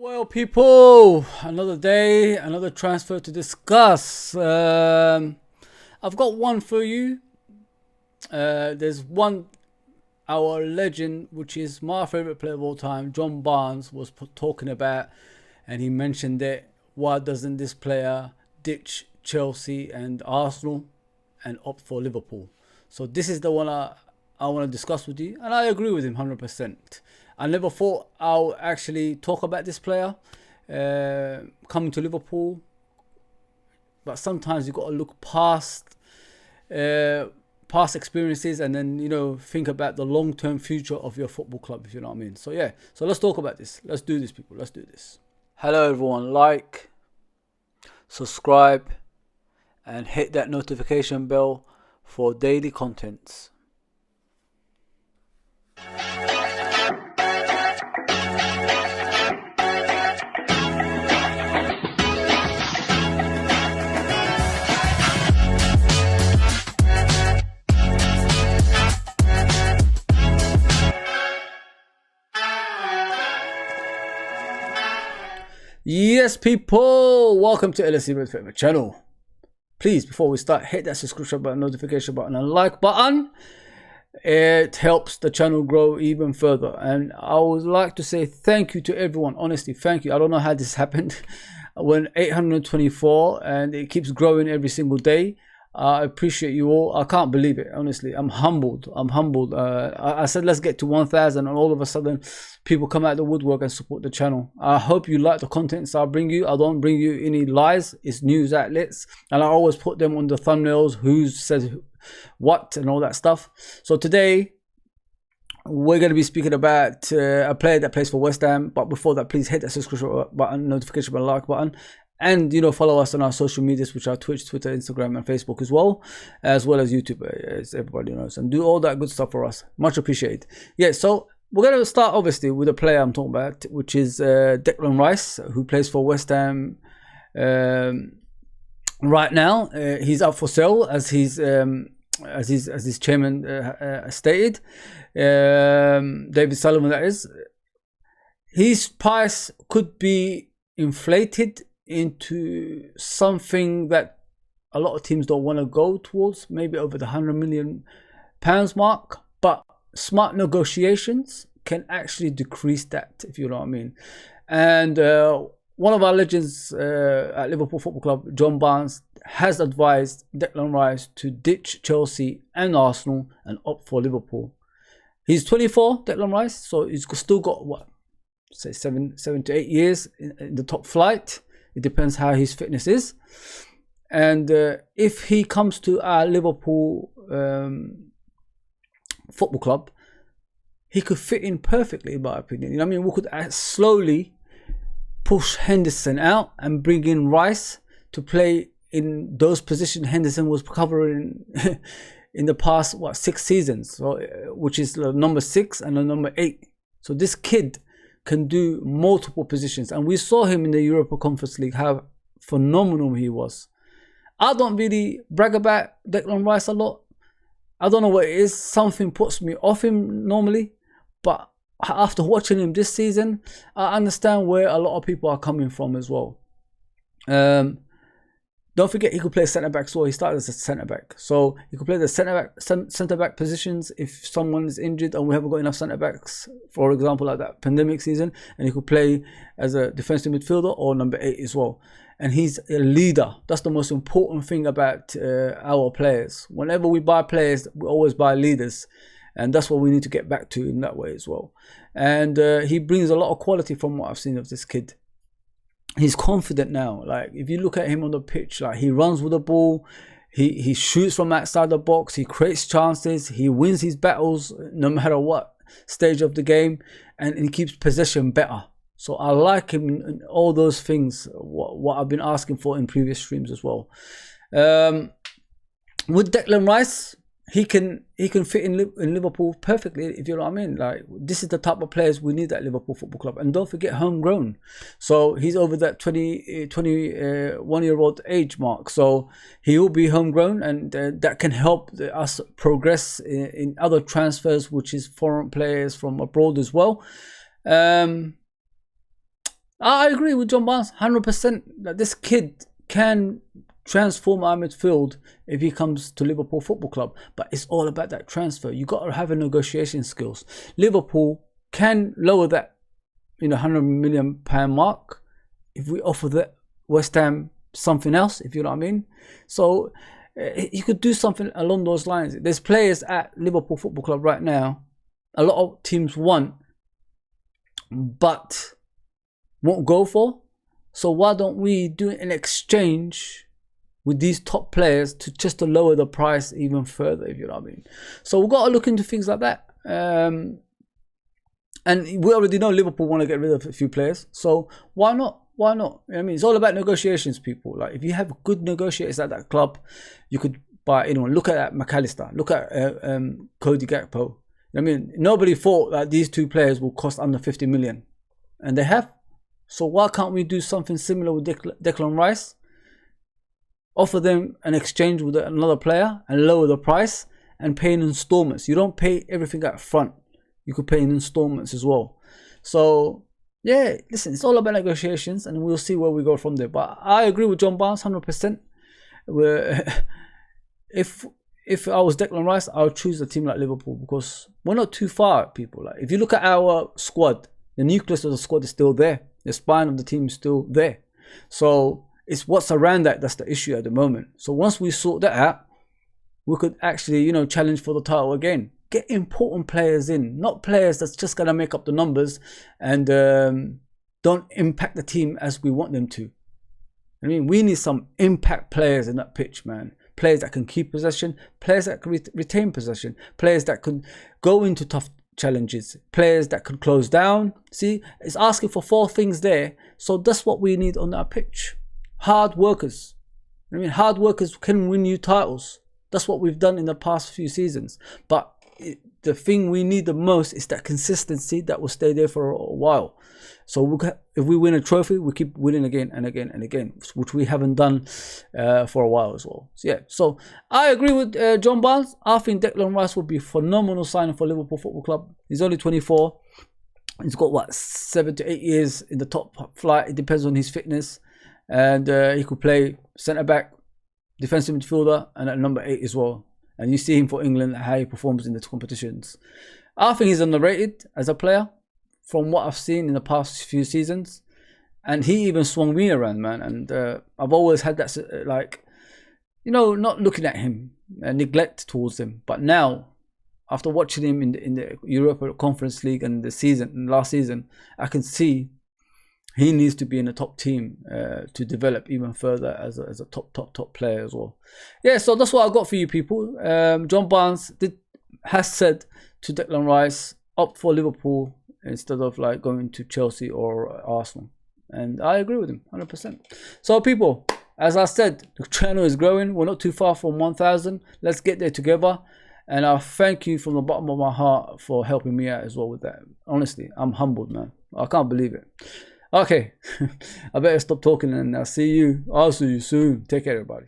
Well, people, another day, another transfer to discuss. I've got one for you. There's one, our legend, which is my favorite player of all time, John Barnes, was talking about, and he mentioned it. Why doesn't this player ditch Chelsea and Arsenal and opt for Liverpool? So this is the one I want to discuss with you, and I agree with him 100%. I never thought I'll actually talk about this player coming to Liverpool, but sometimes you got to look past experiences and then think about the long-term future of your football club, if you know what I mean. So yeah, so let's talk about this. Let's do this, people. Let's do this. Hello everyone, like, subscribe and hit that notification bell for daily contents. Yes, people, welcome to LFC Red Forever channel. Please, before we start, hit that subscription button, notification button, and like button. It helps the channel grow even further. And I would like to say thank you to everyone. Honestly, thank you. I don't know how this happened. When 824 and it keeps growing every single day. I appreciate you all. I can't believe it, honestly. I'm humbled. I said let's get to 1,000 and all of a sudden people come out of the woodwork and support the channel. I hope you like the contents I bring you. I don't bring you any lies. It's news outlets, and I always put them on the thumbnails, who says what and all that stuff. So today we're going to be speaking about a player that plays for West Ham. But before that, please hit that subscription button, notification button, like button. And follow us on our social medias, which are Twitch, Twitter, Instagram, and Facebook as well as YouTube, as everybody knows. And do all that good stuff for us. Much appreciated. Yeah, so we're going to start, obviously, with a player I'm talking about, which is Declan Rice, who plays for West Ham right now. He's up for sale, as his chairman stated. David Sullivan, that is. His price could be inflated into something that a lot of teams don't want to go towards, maybe over the £100 million mark, but smart negotiations can actually decrease that, if you know what I mean. And one of our legends at Liverpool Football Club, John Barnes, has advised Declan Rice to ditch Chelsea and Arsenal and opt for Liverpool. He's 24, Declan Rice, so he's still got what, say 7 to 8 years in the top flight. It depends how his fitness is. And if he comes to our Liverpool Football Club, he could fit in perfectly, in my opinion. You know what I mean? We could slowly push Henderson out and bring in Rice to play in those positions Henderson was covering in the past, 6 seasons, so, which is number 6 and number 8. So this kid can do multiple positions, and we saw him in the Europa Conference League how phenomenal he was. I don't really brag about Declan Rice a lot. I don't know what it is. Something puts me off him normally, but after watching him this season, I understand where a lot of people are coming from as well. Don't forget, he could play centre back as well. He started as a centre back, so he could play the centre back positions if someone is injured and we haven't got enough centre backs, for example, like that pandemic season. And he could play as a defensive midfielder or number 8 as well. And he's a leader. That's the most important thing about our players. Whenever we buy players, we always buy leaders, and that's what we need to get back to in that way as well. And he brings a lot of quality from what I've seen of this kid. He's confident now. Like, if you look at him on the pitch, like, he runs with the ball, he shoots from outside the box, he creates chances, he wins his battles no matter what stage of the game, and he keeps possession better. So I like him in all those things, what I've been asking for in previous streams as well. With Declan Rice, he can fit in Liverpool perfectly, if you know what I mean. Like, this is the type of players we need at Liverpool Football Club. And don't forget, homegrown. So he's over that 21-year-old age mark. So he will be homegrown, and that can help us progress in other transfers, which is foreign players from abroad as well. I agree with John Barnes 100% that this kid can transform our midfield if he comes to Liverpool Football Club. But it's all about that transfer. You got to have a negotiation skills. Liverpool can lower that, you know, £100 million mark if we offer the West Ham something else, if you know what I mean. So you could do something along those lines. There's players at Liverpool Football Club right now a lot of teams want but won't go for. So why don't we do an exchange with these top players to lower the price even further, if you know what I mean. So we've got to look into things like that. And we already know Liverpool want to get rid of a few players, so why not? Why not? I mean, it's all about negotiations, people. Like, if you have good negotiators at that club, you could buy anyone. Look at McAllister. Look at Cody Gakpo. I mean, nobody thought that these two players will cost under 50 million, and they have. So why can't we do something similar with Declan Rice? Offer them an exchange with another player and lower the price and pay in installments. You don't pay everything up front. You could pay in installments as well. So yeah, listen, it's all about negotiations, and we'll see where we go from there. But I agree with John Barnes 100%. If I was Declan Rice, I would choose a team like Liverpool, because we're not too far, people. Like, if you look at our squad, the nucleus of the squad is still there. The spine of the team is still there. So it's what's around that's the issue at the moment. So once we sort that out, we could actually, you know, challenge for the title again. Get important players in, not players that's just gonna make up the numbers and don't impact the team as we want them to. I mean, we need some impact players in that pitch, man. Players that can keep possession, players that can retain possession, players that can go into tough challenges, players that can close down. See, it's asking for 4 things there. So that's what we need on that pitch. Hard workers. I mean, hard workers can win you titles. That's what we've done in the past few seasons. But the thing we need the most is that consistency that will stay there for a while. So if we win a trophy, we keep winning again and again and again, which we haven't done for a while as well. So yeah, so I agree with John Barnes. I think Declan Rice will be a phenomenal signing for Liverpool Football Club. He's only 24. He's got what, 7 to 8 years in the top flight. It depends on his fitness, and he could play centre back, defensive midfielder, and at number 8 as well. And you see him for England, how he performs in the competitions. I think he's underrated as a player from what I've seen in the past few seasons. And he even swung me around, man. And I've always had that, like, you know, not looking at him and neglect towards him. But now, after watching him in the Europa Conference League and last season, I can see he needs to be in the top team to develop even further as a top player as well. Yeah, so that's what I got for you, people. John Barnes has said to Declan Rice, opt for Liverpool instead of like going to Chelsea or Arsenal. And I agree with him 100%. So people, as I said, the channel is growing. We're not too far from 1,000. Let's get there together. And I thank you from the bottom of my heart for helping me out as well with that. Honestly, I'm humbled, man. I can't believe it. Okay, I better stop talking and I'll see you soon. Take care, everybody.